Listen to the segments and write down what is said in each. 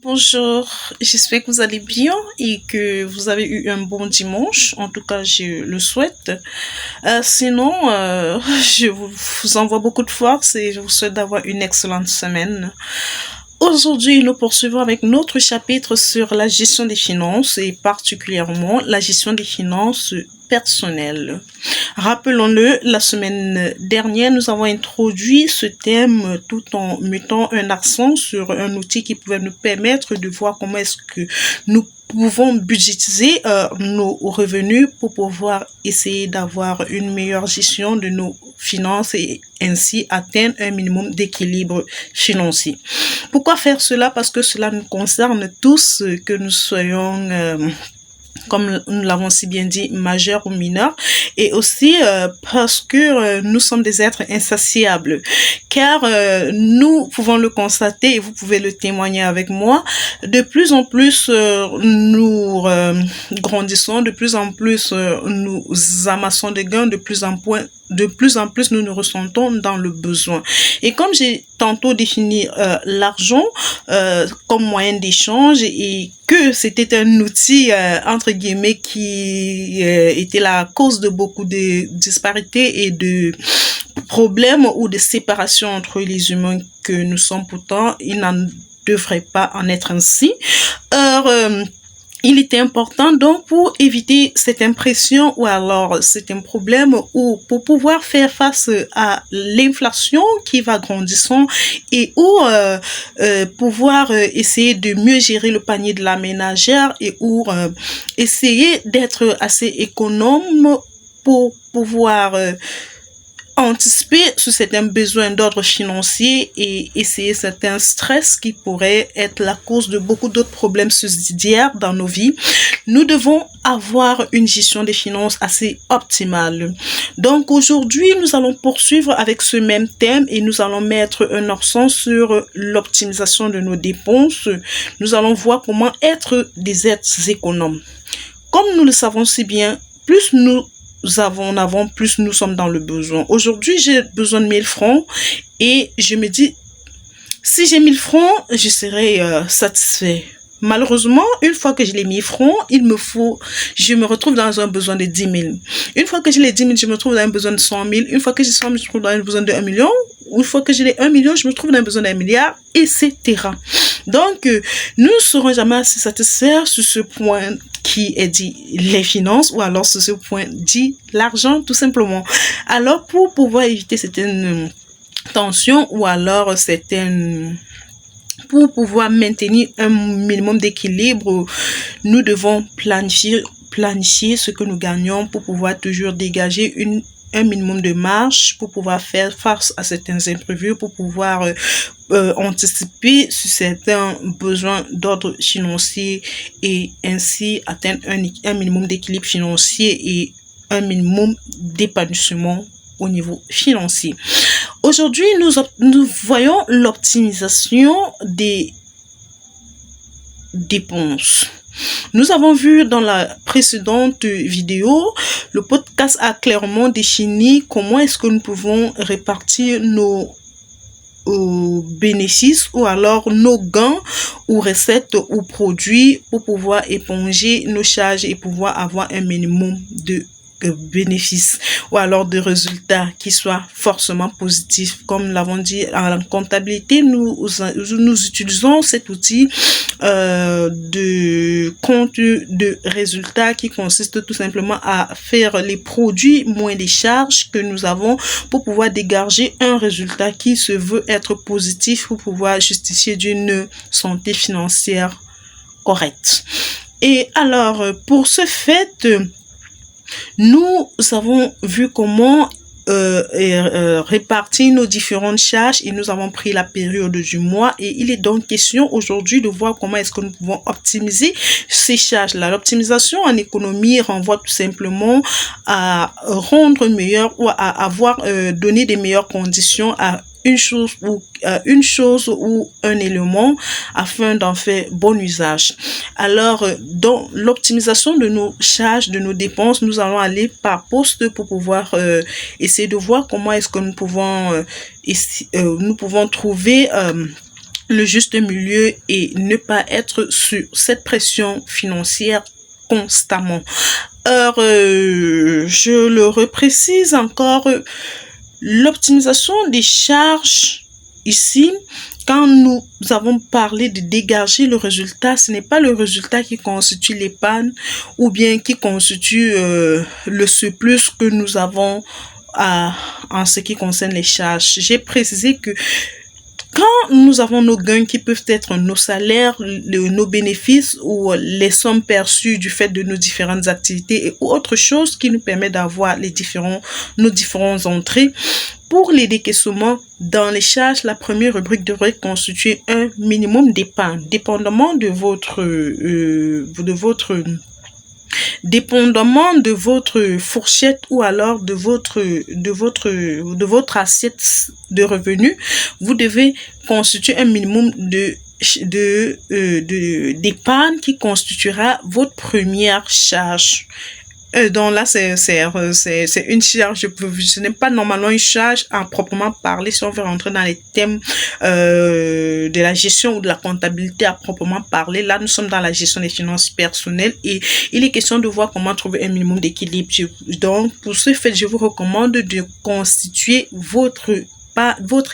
Bonjour, j'espère que vous allez bien et que vous avez eu un bon dimanche. En tout cas, je le souhaite. Sinon, je vous envoie beaucoup de force et je vous souhaite d'avoir une excellente semaine. Aujourd'hui, nous poursuivons avec notre chapitre sur la gestion des finances et particulièrement la gestion des finances personnelles. Rappelons-le, la semaine dernière, nous avons introduit ce thème tout en mettant un accent sur un outil qui pouvait nous permettre de voir comment est-ce que nous pouvons budgétiser nos revenus pour pouvoir essayer d'avoir une meilleure gestion de nos finances et ainsi atteindre un minimum d'équilibre financier. Pourquoi faire cela? Parce que cela nous concerne tous, que nous soyons comme nous l'avons si bien dit, majeurs ou mineurs, et aussi parce que nous sommes des êtres insatiables, car nous pouvons le constater et vous pouvez le témoigner avec moi, de plus en plus nous grandissons, de plus en plus nous amassons des gains, de plus en plus nous nous ressentons dans le besoin. Et comme j'ai tantôt défini l'argent comme moyen d'échange et que c'était un outil entre guillemets qui était la cause de beaucoup de disparités et de problèmes ou de séparation entre les humains que nous sommes, pourtant il n'en devrait pas en être ainsi. Or, il était important donc pour éviter cette impression ou alors c'est un problème ou pour pouvoir faire face à l'inflation qui va grandissant et ou pouvoir essayer de mieux gérer le panier de la ménagère et ou essayer d'être assez économe pour pouvoir anticiper sur certains besoins d'ordre financier et essayer certains stress qui pourraient être la cause de beaucoup d'autres problèmes subsidiaires dans nos vies. Nous devons avoir une gestion des finances assez optimale. Donc aujourd'hui, nous allons poursuivre avec ce même thème et nous allons mettre un accent sur l'optimisation de nos dépenses. Nous allons voir comment être des êtres économes. Comme nous le savons si bien, plus nous avons, plus nous sommes dans le besoin. Aujourd'hui, j'ai besoin de 1000 francs et je me dis, si j'ai 1000 francs, je serai satisfait. Malheureusement, une fois que j'ai les 1000 francs, je me retrouve dans un besoin de 10 000. Une fois que j'ai les 10 000, je me retrouve dans un besoin de 100 000. Une fois que j'ai 100 000, je me retrouve dans un besoin de 1 million. Une fois que j'ai les 1 million, je me trouve dans un besoin d'1 milliard, etc. Donc, nous ne serons jamais assez satisfaits sur ce point qui est dit les finances ou alors sur ce point dit l'argent tout simplement. Alors, pour pouvoir éviter certaines tensions ou alors pour pouvoir maintenir un minimum d'équilibre, nous devons planifier ce que nous gagnons pour pouvoir toujours dégager un minimum de marge pour pouvoir faire face à certains imprévus, pour pouvoir anticiper sur certains besoins d'ordre financier et ainsi atteindre un minimum d'équilibre financier et un minimum d'épanouissement au niveau financier. Aujourd'hui, nous voyons l'optimisation des dépenses. Nous avons vu dans la précédente vidéo, le podcast a clairement défini comment est-ce que nous pouvons répartir nos bénéfices ou alors nos gains ou recettes ou produits pour pouvoir éponger nos charges et pouvoir avoir un minimum de bénéfices ou alors de résultats qui soient forcément positifs. Comme nous l'avons dit, en comptabilité, nous utilisons cet outil de compte de résultats qui consiste tout simplement à faire les produits moins les charges que nous avons pour pouvoir dégager un résultat qui se veut être positif pour pouvoir justifier d'une santé financière correcte. Et alors, pour ce fait, nous avons vu comment répartir nos différentes charges et nous avons pris la période du mois et il est donc question aujourd'hui de voir comment est-ce que nous pouvons optimiser ces charges-là. L'optimisation en économie renvoie tout simplement à rendre meilleur ou à avoir donné des meilleures conditions à une chose ou un élément afin d'en faire bon usage. Alors, dans l'optimisation de nos charges, de nos dépenses, nous allons aller par poste pour pouvoir essayer de voir comment est-ce que nous pouvons trouver le juste milieu et ne pas être sur cette pression financière constamment. Alors, je le reprécise encore, l'optimisation des charges ici, quand nous avons parlé de dégager le résultat, ce n'est pas le résultat qui constitue l'épargne ou bien qui constitue le surplus que nous avons en ce qui concerne les charges. J'ai précisé que quand nous avons nos gains qui peuvent être nos salaires, nos bénéfices ou les sommes perçues du fait de nos différentes activités ou autre chose qui nous permet d'avoir nos différentes entrées, pour les décaissements dans les charges, la première rubrique devrait constituer un minimum d'épargne, dépendamment de votre fourchette ou alors de votre assiette de revenus. Vous devez constituer un minimum d'épargne qui constituera votre première charge. Donc là, c'est une charge, ce n'est pas normalement une charge à proprement parler si on veut rentrer dans les thèmes de la gestion ou de la comptabilité à proprement parler. Là, nous sommes dans la gestion des finances personnelles et il est question de voir comment trouver un minimum d'équilibre. Donc, pour ce fait, je vous recommande de constituer votre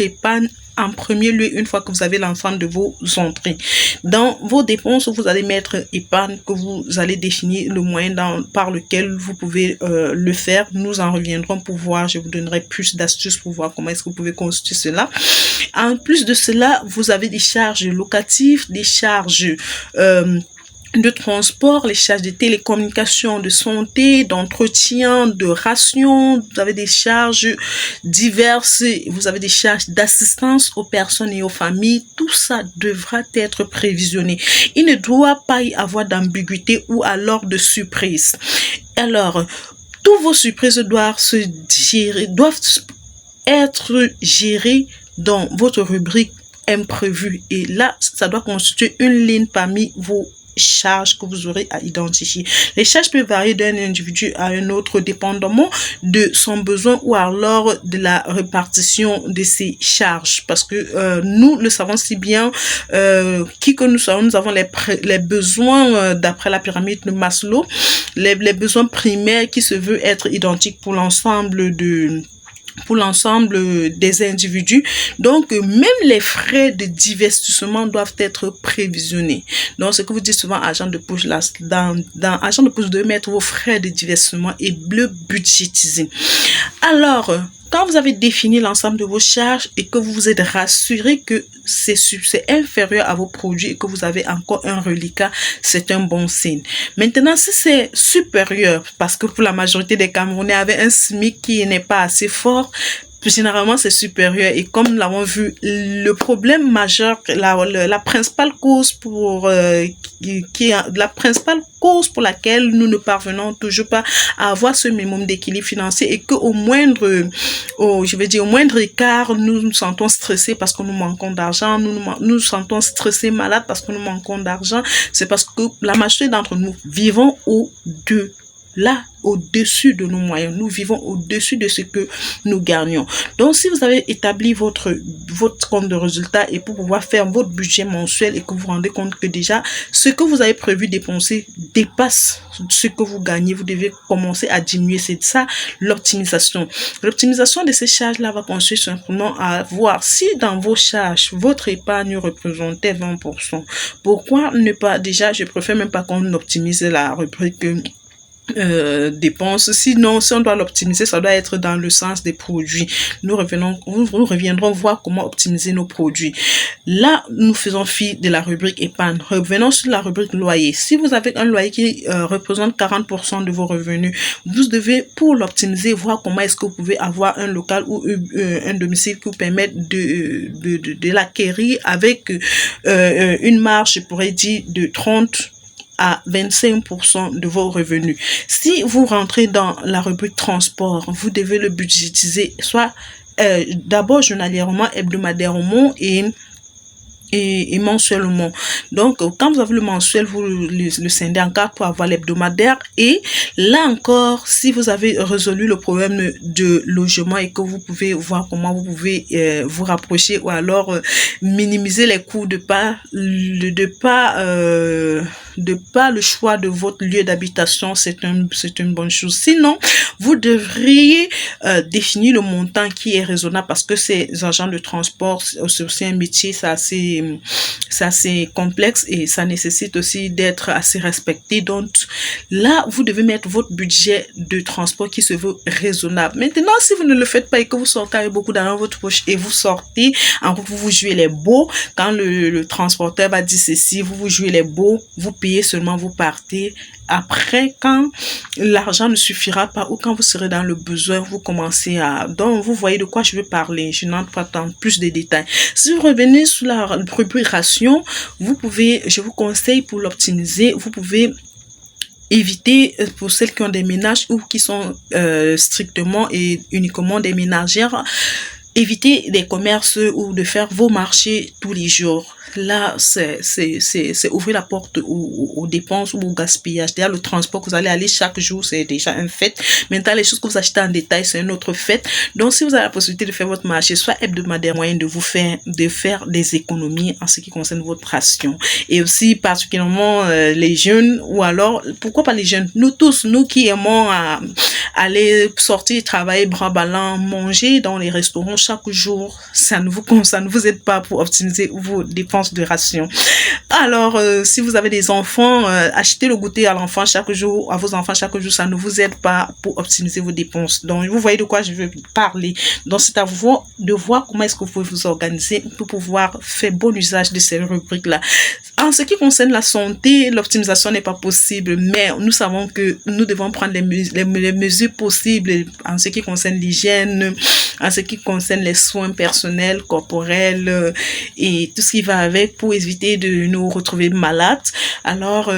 épargne en premier lieu une fois que vous avez l'ensemble de vos entrées. Dans vos dépenses, vous allez mettre épargne que vous allez définir le moyen par lequel vous pouvez le faire. Nous en reviendrons pour voir, je vous donnerai plus d'astuces pour voir comment est-ce que vous pouvez constituer cela. En plus de cela, vous avez des charges locatives, des charges de transport, les charges de télécommunication, de santé, d'entretien, de ration, vous avez des charges diverses, vous avez des charges d'assistance aux personnes et aux familles, tout ça devra être prévisionné. Il ne doit pas y avoir d'ambiguïté ou alors de surprise. Alors, toutes vos surprises doivent être gérées dans votre rubrique imprévu et là, ça doit constituer une ligne parmi vos charges que vous aurez à identifier. Les charges peuvent varier d'un individu à un autre dépendamment de son besoin ou alors de la répartition de ses charges parce que nous le savons si bien qui que nous sommes, nous avons les besoins d'après la pyramide de Maslow, les besoins primaires qui se veut être identiques pour l'ensemble des individus. Donc, même les frais de divertissement doivent être prévisionnés. Donc, ce que vous dites souvent, agent de poche, là, dans agent de poche, vous devez mettre vos frais de divertissement et le budgétiser. Alors, quand vous avez défini l'ensemble de vos charges et que vous vous êtes rassuré que c'est inférieur à vos produits et que vous avez encore un reliquat, c'est un bon signe. Maintenant, si c'est supérieur, parce que pour la majorité des Camerounais avaient un SMIC qui n'est pas assez fort, généralement c'est supérieur et comme nous l'avons vu, le problème majeur, la principale cause pour laquelle nous ne parvenons toujours pas à avoir ce minimum d'équilibre financier et que au moindre écart, nous nous sentons stressés parce que nous manquons d'argent, nous sentons stressés, malades parce que nous manquons d'argent, c'est parce que la majorité d'entre nous vivons au-dessus de nos moyens. Nous vivons au-dessus de ce que nous gagnons. Donc, si vous avez établi votre compte de résultat et pour pouvoir faire votre budget mensuel et que vous vous rendez compte que déjà, ce que vous avez prévu dépenser dépasse ce que vous gagnez, vous devez commencer à diminuer. C'est ça, l'optimisation. L'optimisation de ces charges-là va consister simplement à voir si dans vos charges, votre épargne représentait 20%. Pourquoi ne pas, déjà, je préfère même pas qu'on optimise la rubrique dépenses. Sinon, si on doit l'optimiser, ça doit être dans le sens des produits. Nous reviendrons voir comment optimiser nos produits. Là, nous faisons fi de la rubrique épargne. Revenons sur la rubrique loyer. Si vous avez un loyer qui représente 40% de vos revenus, vous devez, pour l'optimiser, voir comment est-ce que vous pouvez avoir un local ou un domicile qui vous permette de l'acquérir avec une marge, je pourrais dire, de 30 à 25% de vos revenus. Si vous rentrez dans la rubrique transport, vous devez le budgétiser soit d'abord journalièrement, hebdomadairement et et mensuellement. Donc, quand vous avez le mensuel, vous le scindez en 4 pour avoir l'hebdomadaire. Et là encore, si vous avez résolu le problème de logement et que vous pouvez voir comment vous pouvez vous rapprocher ou alors minimiser les coûts de pas le choix de votre lieu d'habitation, c'est une bonne chose. Sinon, vous devriez définir le montant qui est raisonnable parce que ces agents de transport, c'est aussi un métier, c'est assez complexe et ça nécessite aussi d'être assez respecté. Donc là, vous devez mettre votre budget de transport qui se veut raisonnable. Maintenant, si vous ne le faites pas et que vous sortez avec beaucoup d'argent dans votre poche et vous sortez, en gros, vous jouez les beaux, quand le transporteur va dire ceci, vous jouez les beaux, vous payez seulement, vous partez. Après, quand l'argent ne suffira pas ou quand vous serez dans le besoin, vous commencez à... Donc, vous voyez de quoi je veux parler. Je n'entre pas dans plus de détails. Si vous revenez sur la rubrique ration, je vous conseille pour l'optimiser, vous pouvez éviter pour celles qui ont des ménages ou qui sont strictement et uniquement des ménagères, éviter des commerces ou de faire vos marchés tous les jours. Là, c'est ouvrir la porte aux dépenses ou au gaspillage. D'ailleurs, le transport que vous allez aller chaque jour, c'est déjà un fait. Maintenant, les choses que vous achetez en détail, c'est un autre fait. Donc, si vous avez la possibilité de faire votre marché, soit hebdomadaire, moyen de faire des économies en ce qui concerne votre ration. Et aussi, particulièrement, les jeunes, ou alors, pourquoi pas les jeunes? Nous tous, nous qui aimons aller sortir, travailler, bras ballants, manger dans les restaurants chaque jour, ça ne vous aide pas pour optimiser vos dépenses de ration. Alors, si vous avez des enfants, achetez le goûter à l'enfant chaque jour, à vos enfants chaque jour, ça ne vous aide pas pour optimiser vos dépenses. Donc, vous voyez de quoi je veux parler. Donc, c'est à vous de voir comment est-ce que vous pouvez vous organiser pour pouvoir faire bon usage de ces rubriques-là. En ce qui concerne la santé, l'optimisation n'est pas possible, mais nous savons que nous devons prendre les mesures possibles en ce qui concerne l'hygiène, en ce qui concerne les soins personnels, corporels et tout ce qui va avec pour éviter de nous retrouver malades. Alors,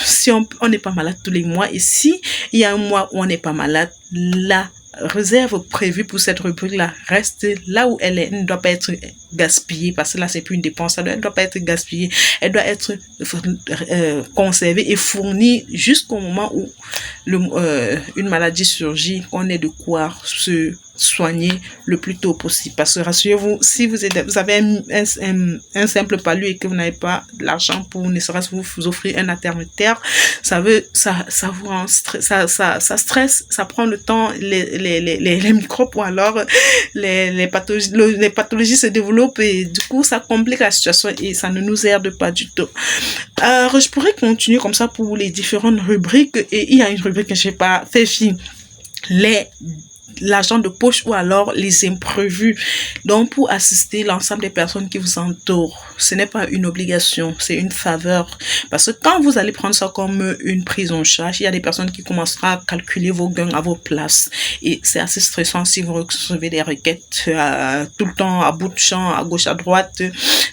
si on n'est pas malade tous les mois et si il y a un mois où on n'est pas malade, la réserve prévue pour cette rubrique-là reste là où elle est, elle ne doit pas être gaspillée parce que là c'est plus une dépense, elle ne doit pas être gaspillée, elle doit être conservée et fournie jusqu'au moment où une maladie surgit, qu'on ait de quoi se soigner le plus tôt possible. Parce que rassurez-vous, si vous avez un simple palu et que vous n'avez pas l'argent pour ne serait-ce vous offrir un intermédiaire, ça vous rend ça stresse, ça prend le temps, les microbes ou alors les pathologies se développent et du coup ça complique la situation et ça ne nous aide pas du tout. Je pourrais continuer comme ça pour les différentes rubriques et il y a une rubrique que je n'ai pas fait fi, l'argent de poche ou alors les imprévus. Donc, pour assister l'ensemble des personnes qui vous entourent, ce n'est pas une obligation, c'est une faveur. Parce que quand vous allez prendre ça comme une prise en charge, il y a des personnes qui commenceront à calculer vos gains à vos places. Et c'est assez stressant si vous recevez des requêtes tout le temps à bout de champ, à gauche, à droite.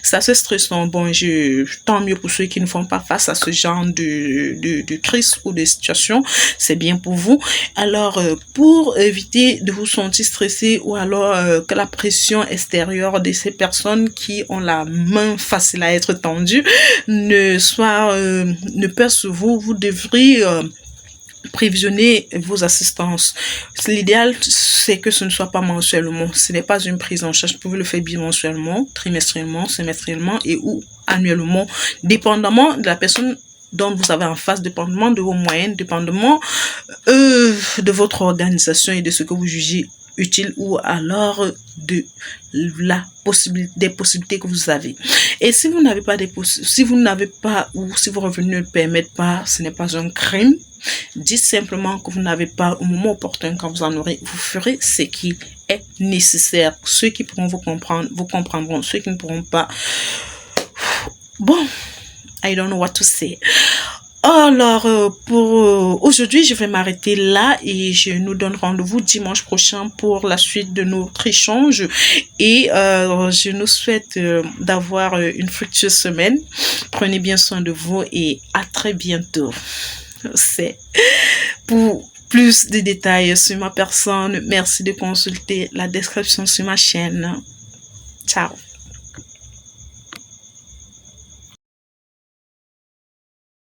C'est assez stressant. Bon, tant mieux pour ceux qui ne font pas face à ce genre de crise ou de situation. C'est bien pour vous. Alors, pour éviter de vous sentir stressé ou alors que la pression extérieure de ces personnes qui ont la main facile à être tendue ne pèse sur vous, vous devriez prévisionner vos assistances. L'idéal, c'est que ce ne soit pas mensuellement. Ce n'est pas une prise en charge. Vous pouvez le faire bimensuellement, trimestriellement, semestriellement et ou annuellement, dépendamment de la personne dont vous avez en face, dépendamment de vos moyens, dépendamment de votre organisation et de ce que vous jugez utile ou alors de des possibilités que vous avez. Et si vous n'avez pas ou si vos revenus ne le permettent pas, ce n'est pas un crime. Dites simplement que vous n'avez pas au moment opportun quand vous en aurez, vous ferez ce qui est nécessaire. Ceux qui pourront vous comprendre, vous comprendront. Ceux qui ne pourront pas, bon, I don't know what to say. Alors, pour aujourd'hui, je vais m'arrêter là et je nous donne rendez-vous dimanche prochain pour la suite de notre échange. Et je nous souhaite d'avoir une fructueuse semaine. Prenez bien soin de vous et à très bientôt. Pour plus de détails sur ma personne, merci de consulter la description sur ma chaîne. Ciao.